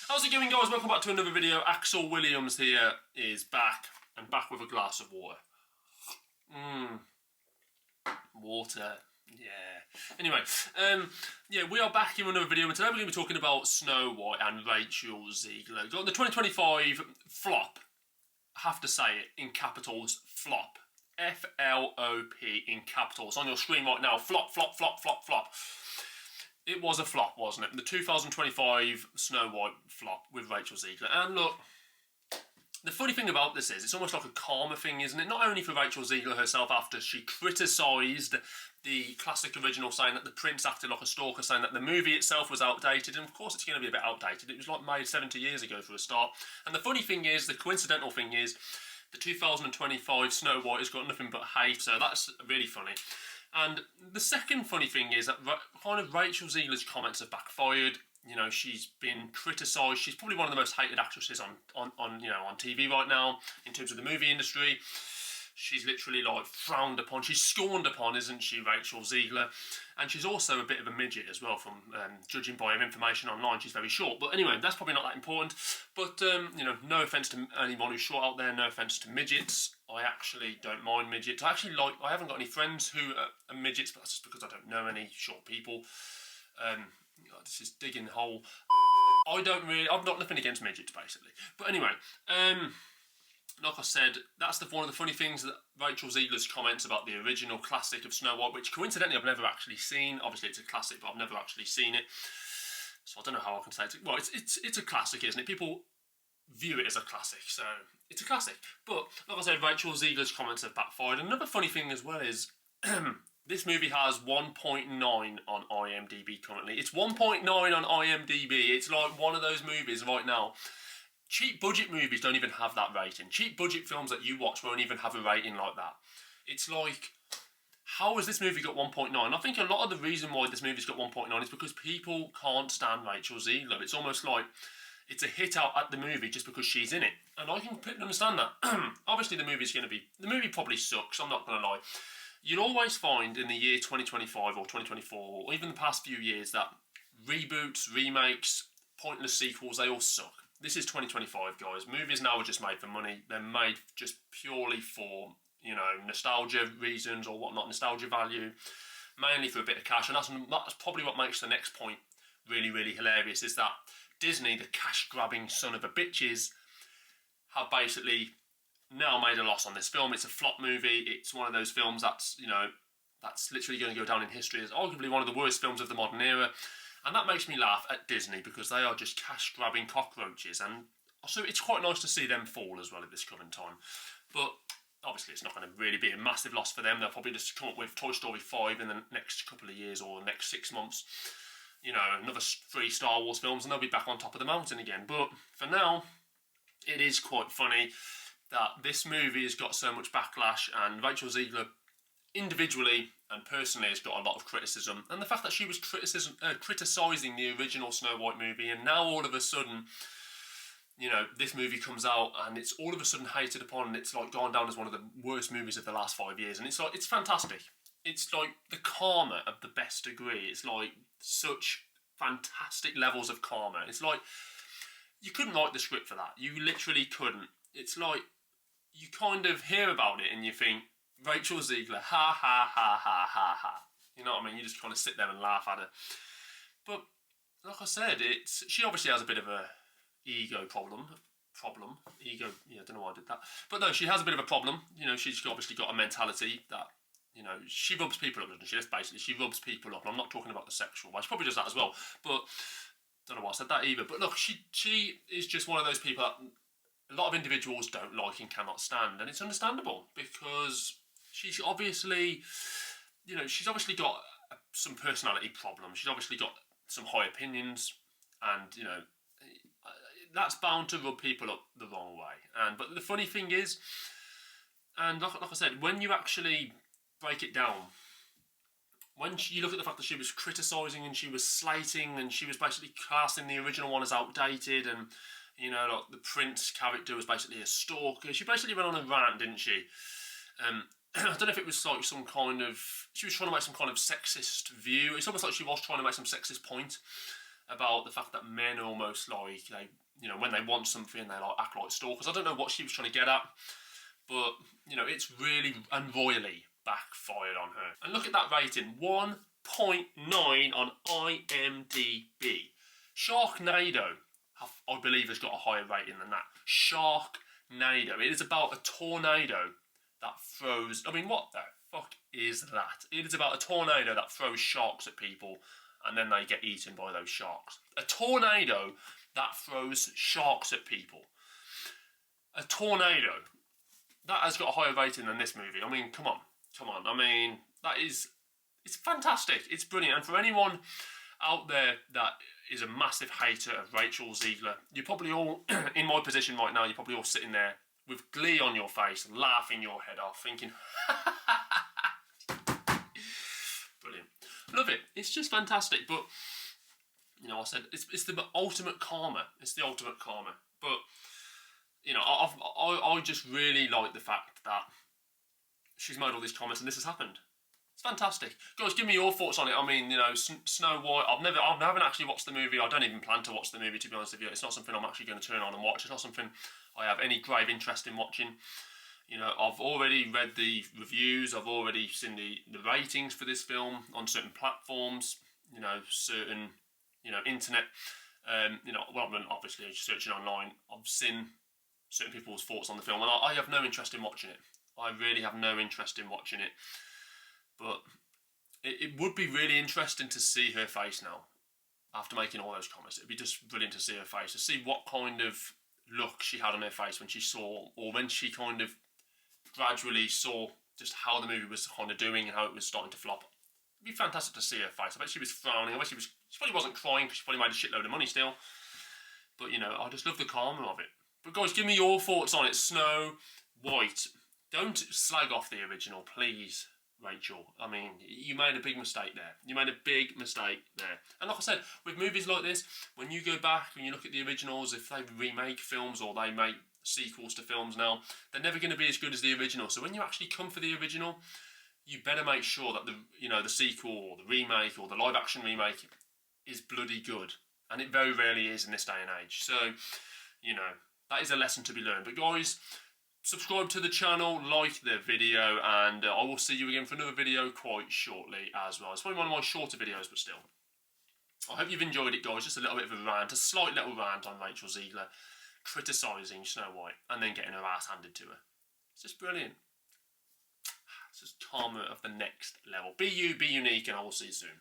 How's it going, guys? Welcome back to another video. Axel Williams here is back, and back with a glass of water. Water. Yeah. Anyway, yeah, we are back in another video, and today we're going to be talking about Snow White and Rachel Zegler. Got the 2025 flop. I have to say it in capitals, flop. F-L-O-P in capitals on your screen right now. Flop, flop, flop, flop, flop. It was a flop, wasn't it? The 2025 Snow White flop with Rachel Zegler. And look, the funny thing about this is, it's almost like a karma thing, isn't it? Not only for Rachel Zegler herself after she criticised the classic original, saying that the prince acted like a stalker, saying that the movie itself was outdated, and of course it's going to be a bit outdated. It was like made 70 years ago for a start. And the funny thing is, the coincidental thing is, the 2025 Snow White has got nothing but hate, so that's really funny. And the second funny thing is that kind of Rachel Zegler's comments have backfired. You know, she's been criticised. She's probably one of the most hated actresses on TV right now in terms of the movie industry. She's literally like frowned upon. She's scorned upon, isn't she, Rachel Zegler? And she's also a bit of a midget as well, from judging by her information online. She's very short. But anyway, that's probably not that important. But, you know, no offence to anyone who's short out there. No offence to midgets. I actually don't mind midgets. I haven't got any friends who are midgets, but that's just because I don't know any short people. This is digging the hole. I've got nothing against midgets, basically. But anyway, like I said, that's one of the funny things, that Rachel Zegler's comments about the original classic of Snow White, which coincidentally I've never actually seen. Obviously it's a classic, but I've never actually seen it. So I don't know how I can say it. Well, it's a classic, isn't it? People view it as a classic, so it's a classic. But like I said, Rachel Zegler's comments have backfired. Another funny thing as well is this movie has 1.9 on IMDb currently. It's 1.9 on IMDb. It's like one of those movies right now. Cheap budget movies don't even have that rating. Cheap budget films that you watch won't even have a rating like that. It's like, how has this movie got 1.9? I think a lot of the reason why this movie's got 1.9 is because people can't stand Rachel Zegler. It's almost like it's a hit out at the movie just because she's in it. And I can completely understand that. Obviously the movie probably sucks, I'm not going to lie. You'll always find in the year 2025 or 2024, or even the past few years, that reboots, remakes, pointless sequels, they all suck. This is 2025, guys. Movies now are just made for money. They're made just purely for, you know, nostalgia reasons or whatnot, nostalgia value, mainly for a bit of cash. And that's probably what makes the next point really, really hilarious, is that Disney, the cash-grabbing son of a bitches, have basically now made a loss on this film. It's a flop movie. It's one of those films that's, you know, that's literally going to go down in history as arguably one of the worst films of the modern era. And that makes me laugh at Disney, because they are just cash-grabbing cockroaches. And so it's quite nice to see them fall as well at this current time. But obviously it's not going to really be a massive loss for them. They'll probably just come up with Toy Story 5 in the next couple of years or the next 6 months. You know, another 3 Star Wars films, and they'll be back on top of the mountain again. But for now, it is quite funny that this movie has got so much backlash, and Rachel Zegler individually and personally has got a lot of criticism. And the fact that she was criticising the original Snow White movie, and now all of a sudden, you know, this movie comes out and it's all of a sudden hated upon, and it's like gone down as one of the worst movies of the last 5 years. And it's like, it's fantastic. It's like the karma of the best degree. It's like such fantastic levels of karma. It's like, you couldn't write the script for that. You literally couldn't. It's like, you kind of hear about it and you think, Rachel Zegler, ha ha ha ha ha ha. You know what I mean? You just kind of sit there and laugh at her. But like I said, she obviously has a bit of a ego problem. Ego, yeah, I don't know why I did that. But no, she has a bit of a problem. You know, she's obviously got a mentality that, you know, she rubs people up, doesn't she? That's basically, she rubs people up. And I'm not talking about the sexual way. She probably does that as well. But don't know why I said that either. But look, she is just one of those people that a lot of individuals don't like and cannot stand. And it's understandable, because she's obviously, you know, she's obviously got some personality problems. She's obviously got some high opinions, and, you know, that's bound to rub people up the wrong way. But the funny thing is, and like I said, when you actually break it down, when you look at the fact that she was criticising and she was slating and she was basically casting the original one as outdated, and, you know, like the Prince character was basically a stalker. She basically went on a rant, didn't she? I don't know if it was like some kind of, she was trying to make some kind of sexist view. It's almost like she was trying to make some sexist point. about the fact that men are almost like, they, you know, when they want something, they like act like stalkers. I don't know what she was trying to get at, but you know, it's really and royally backfired on her. And look at that rating, 1.9 on IMDb. Sharknado, I believe, has got a higher rating than that. Sharknado. It is about a tornado that throws... I mean, what the fuck is that? It is about a tornado that throws sharks at people and then they get eaten by those sharks. A tornado that throws sharks at people. A tornado. That has got a higher rating than this movie. I mean, come on. Come on. I mean, that is... It's fantastic. It's brilliant. And for anyone out there that is a massive hater of Rachel Zegler, you're probably all, in my position right now, you're probably all sitting there with glee on your face, laughing your head off, thinking, brilliant. Love it. It's just fantastic. But, you know, I said, it's the ultimate karma. It's the ultimate karma. But, you know, I just really like the fact that she's made all these comments and this has happened. It's fantastic. Guys, give me your thoughts on it. I mean, you know, Snow White, I haven't actually watched the movie. I don't even plan to watch the movie, to be honest with you. It's not something I'm actually going to turn on and watch. It's not something I have any grave interest in watching. You know, I've already read the reviews. I've already seen the ratings for this film on certain platforms, you know, certain, you know, internet, you know, well, obviously searching online. I've seen certain people's thoughts on the film and I have no interest in watching it. I really have no interest in watching it. But it would be really interesting to see her face now, after making all those comments. It'd be just brilliant to see her face, to see what kind of look she had on her face when she saw, or when she kind of gradually saw just how the movie was kind of doing and how it was starting to flop. It'd be fantastic to see her face. I bet she was frowning. I bet she probably wasn't crying because she probably made a shitload of money still. But, you know, I just love the karma of it. But guys, give me your thoughts on it. Snow White. Don't slag off the original, please. Rachel, I mean, you made a big mistake there. You made a big mistake there. And like I said, with movies like this, when you go back and you look at the originals, if they remake films or they make sequels to films now, they're never going to be as good as the original. So when you actually come for the original, you better make sure that the sequel or the remake or the live action remake is bloody good. And it very rarely is in this day and age. So, you know, that is a lesson to be learned. But guys, subscribe to the channel, like the video, and I will see you again for another video quite shortly as well. It's probably one of my shorter videos, but still. I hope you've enjoyed it, guys. Just a little bit of a rant, a slight little rant on Rachel Zegler, criticising Snow White, and then getting her ass handed to her. It's just brilliant. It's just karma of the next level. Be you, be unique, and I will see you soon.